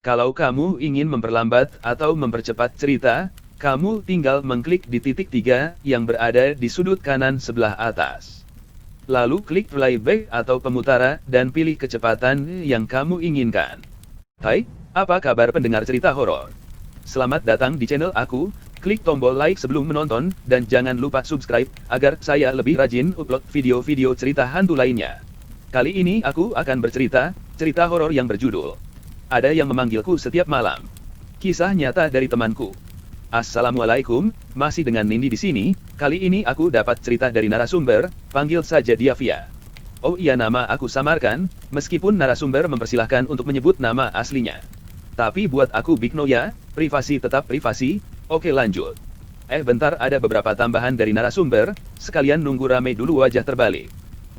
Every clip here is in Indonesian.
Kalau kamu ingin memperlambat atau mempercepat cerita, kamu tinggal mengklik di titik 3 yang berada di sudut kanan sebelah atas. Lalu klik playback atau pemutara dan pilih kecepatan yang kamu inginkan. Hai, apa kabar pendengar cerita horor? Selamat datang di channel aku. Klik tombol like sebelum menonton, dan jangan lupa subscribe, agar saya lebih rajin upload video-video cerita hantu lainnya. Kali ini aku akan bercerita, cerita horor yang berjudul Ada yang Memanggilku Setiap Malam. Kisah nyata dari temanku. Assalamualaikum, masih dengan Nindi di sini. Kali ini aku dapat cerita dari narasumber, panggil saja dia Via. Oh iya, nama aku samarkan, meskipun narasumber mempersilahkan untuk menyebut nama aslinya. Tapi buat aku Big No ya, privasi tetap privasi. Oke lanjut. Bentar, ada beberapa tambahan dari narasumber, sekalian nunggu rame dulu wajah terbalik.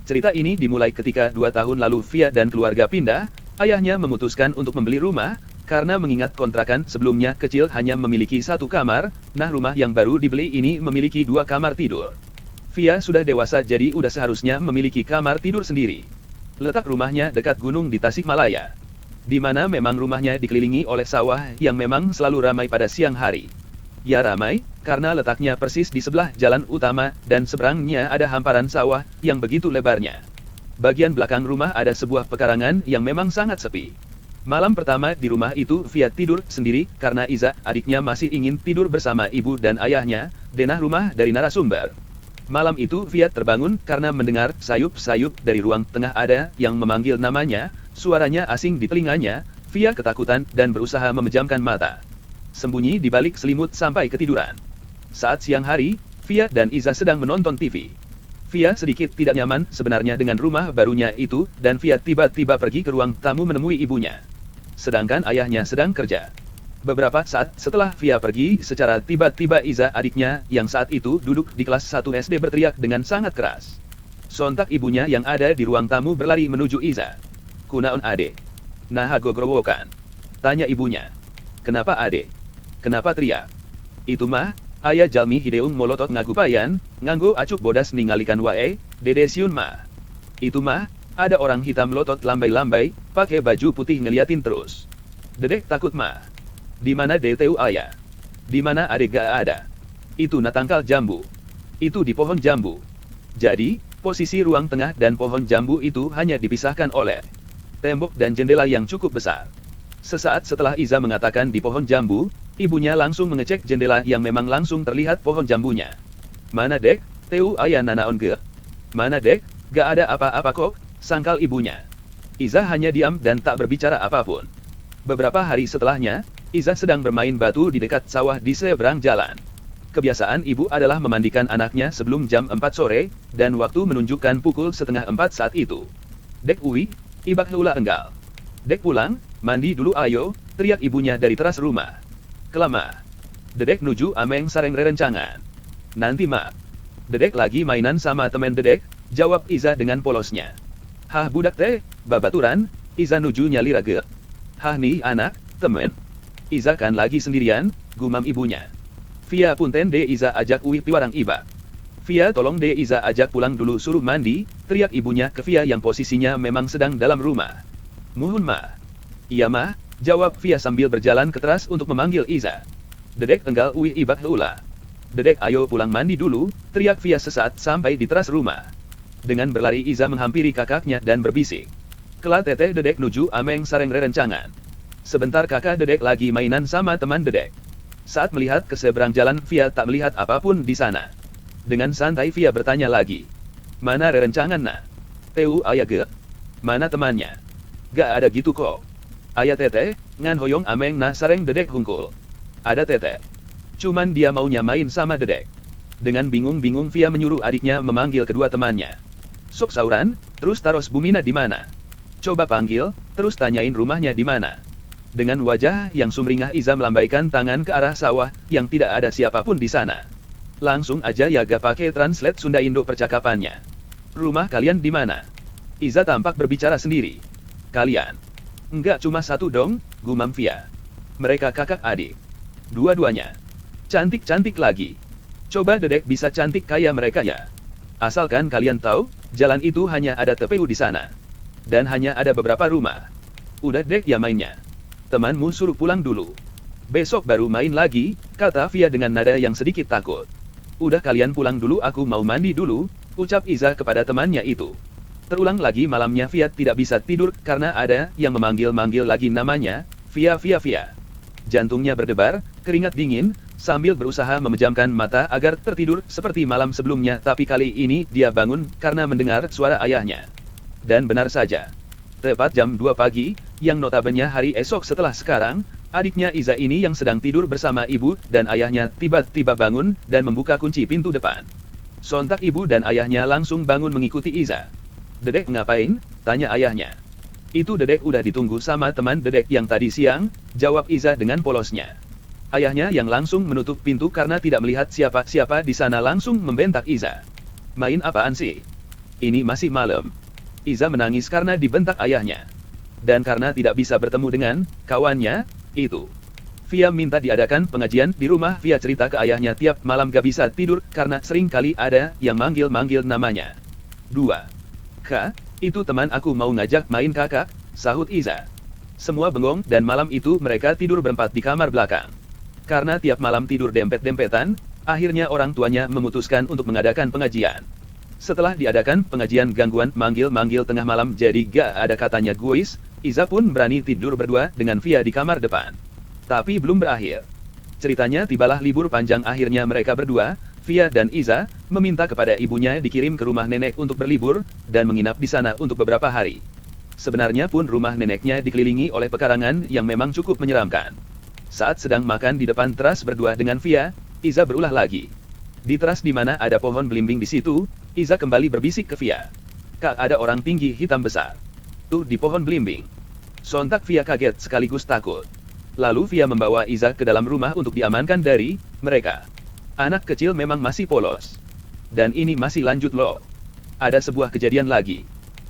Cerita ini dimulai ketika 2 tahun lalu Via dan keluarga pindah. Ayahnya memutuskan untuk membeli rumah, karena mengingat kontrakan sebelumnya kecil hanya memiliki 1 kamar, nah rumah yang baru dibeli ini memiliki 2 kamar tidur. Via sudah dewasa jadi udah seharusnya memiliki kamar tidur sendiri. Letak rumahnya dekat gunung di Tasikmalaya, di mana memang rumahnya dikelilingi oleh sawah yang memang selalu ramai pada siang hari. Ya ramai, karena letaknya persis di sebelah jalan utama, dan seberangnya ada hamparan sawah yang begitu lebarnya. Bagian belakang rumah ada sebuah pekarangan yang memang sangat sepi. Malam pertama di rumah itu Via tidur sendiri, karena Iza, adiknya masih ingin tidur bersama ibu dan ayahnya, denah rumah dari narasumber. Malam itu Via terbangun karena mendengar sayup-sayup dari ruang tengah ada yang memanggil namanya, suaranya asing di telinganya. Via ketakutan dan berusaha memejamkan mata. Sembunyi di balik selimut sampai ketiduran. Saat siang hari, Via dan Iza sedang menonton TV. Via sedikit tidak nyaman sebenarnya dengan rumah barunya itu, dan Via tiba-tiba pergi ke ruang tamu menemui ibunya. Sedangkan ayahnya sedang kerja. Beberapa saat setelah Via pergi, secara tiba-tiba Iza, adiknya yang saat itu duduk di kelas 1 SD, berteriak dengan sangat keras. Sontak ibunya yang ada di ruang tamu berlari menuju Iza. "Kunaon ade? Nah gogrowokan?" tanya ibunya. "Kenapa ade? Kenapa teriak?" "Itu mah, ayah jalmi hideung molotot ngagupayan, nganggo acuk bodas ningalikan wae, dede siun mah. Itu mah, ada orang hitam melotot lambai-lambai, pakai baju putih ngeliatin terus. Dedek takut mah. Di mana DTU ayah? Di mana adek gak ada? Itu natangkal jambu. Itu di pohon jambu." Jadi, posisi ruang tengah dan pohon jambu itu hanya dipisahkan oleh tembok dan jendela yang cukup besar. Sesaat setelah Iza mengatakan di pohon jambu, ibunya langsung mengecek jendela yang memang langsung terlihat pohon jambunya. "Mana dek, teu ayah nanaon ge?" "Mana dek, gak ada apa-apa kok," sangkal ibunya. Iza hanya diam dan tak berbicara apapun. Beberapa hari setelahnya, Iza sedang bermain batu di dekat sawah di seberang jalan. Kebiasaan ibu adalah memandikan anaknya sebelum jam 4 sore, dan waktu menunjukkan pukul 3:30 saat itu. "Dek uwi, ibak heula enggal. Dek pulang, mandi dulu ayo," teriak ibunya dari teras rumah. "Kelama. Dedek nuju ameng sareng rerencangan." "Nanti mak. Dedek lagi mainan sama temen dedek," jawab Iza dengan polosnya. "Hah budak teh, babaturan?" Iza nuju nyali rage. "Hah nih anak, temen. Iza kan lagi sendirian," gumam ibunya. "Via punten de Iza ajak uwi piwarang ibak. Via tolong de Iza ajak pulang dulu suruh mandi," teriak ibunya ke Via yang posisinya memang sedang dalam rumah. "Muhun mah." "Iya mah," jawab Via sambil berjalan ke teras untuk memanggil Iza. "Dedek enggal uwi ibak heula. Dedek ayo pulang mandi dulu," teriak Via sesaat sampai di teras rumah. Dengan berlari Iza menghampiri kakaknya dan berbisik. "Kela teteh dedek nuju ameng sareng rerencangan. Sebentar kakak dedek lagi mainan sama teman dedek." Saat melihat ke seberang jalan, Via tak melihat apapun di sana. Dengan santai Via bertanya lagi. "Mana rerencangan nah? Teu ayah ge? Mana temannya? Gak ada gitu kok. Ayah teteh, ngan hoyong ameng nah sareng dedek hungkul." "Ada teteh. Cuman dia maunya main sama dedek." Dengan bingung-bingung Via menyuruh adiknya memanggil kedua temannya. "Sok sauran, terus taros Bumina di mana? Coba panggil, terus tanyain rumahnya di mana." Dengan wajah yang sumringah Iza melambaikan tangan ke arah sawah, yang tidak ada siapapun di sana. Langsung aja Yaga pakai translate Sunda Indo percakapannya. "Rumah kalian di mana?" Iza tampak berbicara sendiri. "Kalian? Enggak cuma satu dong," gumam Via. "Mereka kakak adik. Dua-duanya. Cantik-cantik lagi. Coba dedek bisa cantik kayak mereka ya. Asalkan kalian tahu, jalan itu hanya ada TPU di sana. Dan hanya ada beberapa rumah. Udah dek ya mainnya. Temanmu suruh pulang dulu. Besok baru main lagi, kata Via dengan nada yang sedikit takut. Udah kalian pulang dulu, aku mau mandi dulu, ucap Iza kepada temannya itu. Terulang lagi malamnya Via tidak bisa tidur karena ada yang memanggil-manggil lagi namanya, Via Via Via. Jantungnya berdebar, keringat dingin, sambil berusaha memejamkan mata agar tertidur seperti malam sebelumnya, tapi kali ini dia bangun karena mendengar suara ayahnya. Dan benar saja. Tepat jam 2 pagi, yang notabene hari esok setelah sekarang, adiknya Iza ini yang sedang tidur bersama ibu dan ayahnya tiba-tiba bangun dan membuka kunci pintu depan. Sontak ibu dan ayahnya langsung bangun mengikuti Iza. "Dedek ngapain?" tanya ayahnya. "Itu Dedek udah ditunggu sama teman Dedek yang tadi siang," jawab Iza dengan polosnya. Ayahnya yang langsung menutup pintu karena tidak melihat siapa-siapa di sana langsung membentak Iza. "Main apaan sih? Ini masih malam." Iza menangis karena dibentak ayahnya. Dan karena tidak bisa bertemu dengan kawannya itu. Via minta diadakan pengajian di rumah. Via cerita ke ayahnya tiap malam gak bisa tidur karena sering kali ada yang manggil-manggil namanya. 2. "Kak, itu teman aku mau ngajak main kakak," sahut Iza. Semua bengong dan malam itu mereka tidur berempat di kamar belakang. Karena tiap malam tidur dempet-dempetan, akhirnya orang tuanya memutuskan untuk mengadakan pengajian. Setelah diadakan pengajian gangguan manggil-manggil tengah malam jadi gak ada katanya guys, Iza pun berani tidur berdua dengan Via di kamar depan. Tapi belum berakhir. Ceritanya tibalah libur panjang, akhirnya mereka berdua, Via dan Iza, meminta kepada ibunya dikirim ke rumah nenek untuk berlibur, dan menginap di sana untuk beberapa hari. Sebenarnya pun rumah neneknya dikelilingi oleh pekarangan yang memang cukup menyeramkan. Saat sedang makan di depan teras berdua dengan Via, Iza berulah lagi. Di teras di mana ada pohon belimbing di situ, Iza kembali berbisik ke Via. "Kak, ada orang tinggi hitam besar. Tuh di pohon belimbing." Sontak Via kaget sekaligus takut. Lalu Via membawa Iza ke dalam rumah untuk diamankan dari mereka. Anak kecil memang masih polos. Dan ini masih lanjut loh. Ada sebuah kejadian lagi.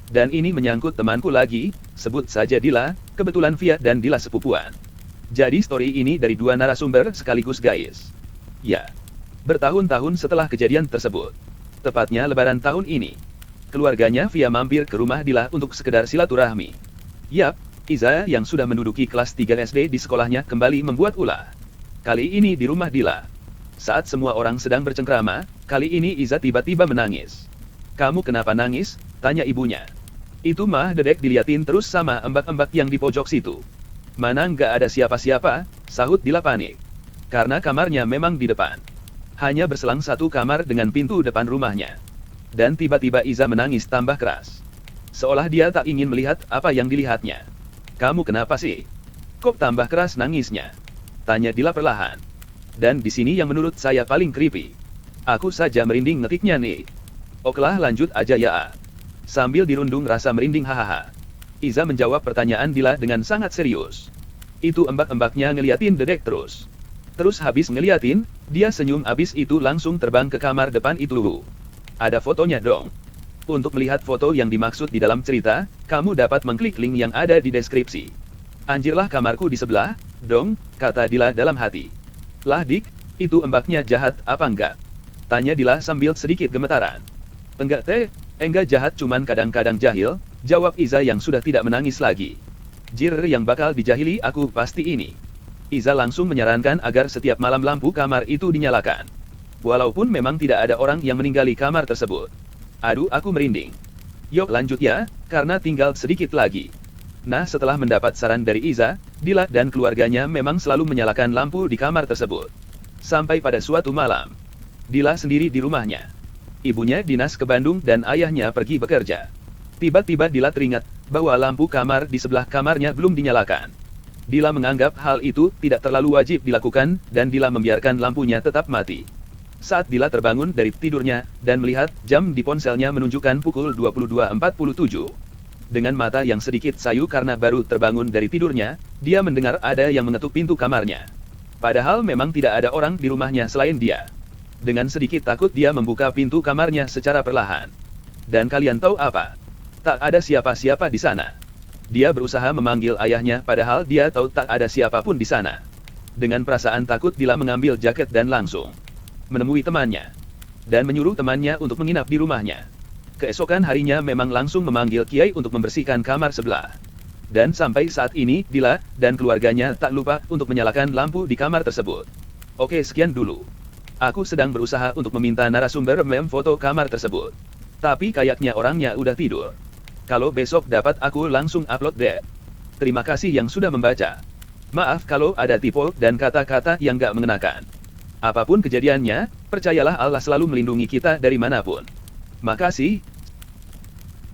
Dan ini menyangkut temanku lagi, sebut saja Dila, kebetulan Via dan Dila sepupuan. Jadi story ini dari dua narasumber sekaligus guys. Ya. Bertahun-tahun setelah kejadian tersebut. Tepatnya lebaran tahun ini. Keluarganya Via mampir ke rumah Dila untuk sekedar silaturahmi. Yap, Iza yang sudah menduduki kelas 3 SD di sekolahnya kembali membuat ulah. Kali ini di rumah Dila. Saat semua orang sedang bercengkrama, kali ini Iza tiba-tiba menangis. "Kamu kenapa nangis?" tanya ibunya. "Itu mah Dedek diliatin terus sama embak-embak yang di pojok situ." "Mana nggak ada siapa-siapa," sahut Dila panik. Karena kamarnya memang di depan. Hanya berselang satu kamar dengan pintu depan rumahnya. Dan tiba-tiba Iza menangis tambah keras. Seolah dia tak ingin melihat apa yang dilihatnya. "Kamu kenapa sih? Kok tambah keras nangisnya?" tanya Dila perlahan. "Dan di sini yang menurut saya paling creepy. Aku saja merinding ngetiknya nih." "Oklah lanjut aja ya." Sambil dirundung rasa merinding hahaha. Iza menjawab pertanyaan Dila dengan sangat serius. "Itu embak-embaknya ngeliatin Dedek terus. Terus habis ngeliatin, dia senyum abis itu langsung terbang ke kamar depan itu. Ada fotonya dong. Untuk melihat foto yang dimaksud di dalam cerita, kamu dapat mengklik link yang ada di deskripsi." "Anjirlah kamarku di sebelah, dong," kata Dila dalam hati. "Lah dik, itu embaknya jahat apa enggak?" tanya Dila sambil sedikit gemetaran. "Enggak teh, enggak jahat cuman kadang-kadang jahil," jawab Iza yang sudah tidak menangis lagi. "Jir yang bakal dijahili aku pasti ini." Iza langsung menyarankan agar setiap malam lampu kamar itu dinyalakan. Walaupun memang tidak ada orang yang meninggali kamar tersebut. "Aduh aku merinding. Yuk lanjut ya, karena tinggal sedikit lagi." Nah setelah mendapat saran dari Iza, Dila dan keluarganya memang selalu menyalakan lampu di kamar tersebut. Sampai pada suatu malam, Dila sendiri di rumahnya. Ibunya dinas ke Bandung dan ayahnya pergi bekerja. Tiba-tiba Dila teringat bahwa lampu kamar di sebelah kamarnya belum dinyalakan. Dila menganggap hal itu tidak terlalu wajib dilakukan dan Dila membiarkan lampunya tetap mati. Saat Dila terbangun dari tidurnya, dan melihat jam di ponselnya menunjukkan pukul 22.47. Dengan mata yang sedikit sayu karena baru terbangun dari tidurnya, dia mendengar ada yang mengetuk pintu kamarnya. Padahal memang tidak ada orang di rumahnya selain dia. Dengan sedikit takut dia membuka pintu kamarnya secara perlahan. Dan kalian tahu apa? Tak ada siapa-siapa di sana. Dia berusaha memanggil ayahnya padahal dia tahu tak ada siapapun di sana. Dengan perasaan takut Dila mengambil jaket dan langsung menemui temannya. Dan menyuruh temannya untuk menginap di rumahnya. Keesokan harinya memang langsung memanggil Kiai untuk membersihkan kamar sebelah. Dan sampai saat ini, Dila dan keluarganya tak lupa untuk menyalakan lampu di kamar tersebut. Oke, sekian dulu. Aku sedang berusaha untuk meminta narasumber memfoto kamar tersebut. Tapi kayaknya orangnya udah tidur. Kalau besok dapat aku langsung upload deh. Terima kasih yang sudah membaca. Maaf kalau ada typo dan kata-kata yang gak mengenakan. Apapun kejadiannya, percayalah Allah selalu melindungi kita dari manapun. Makasih.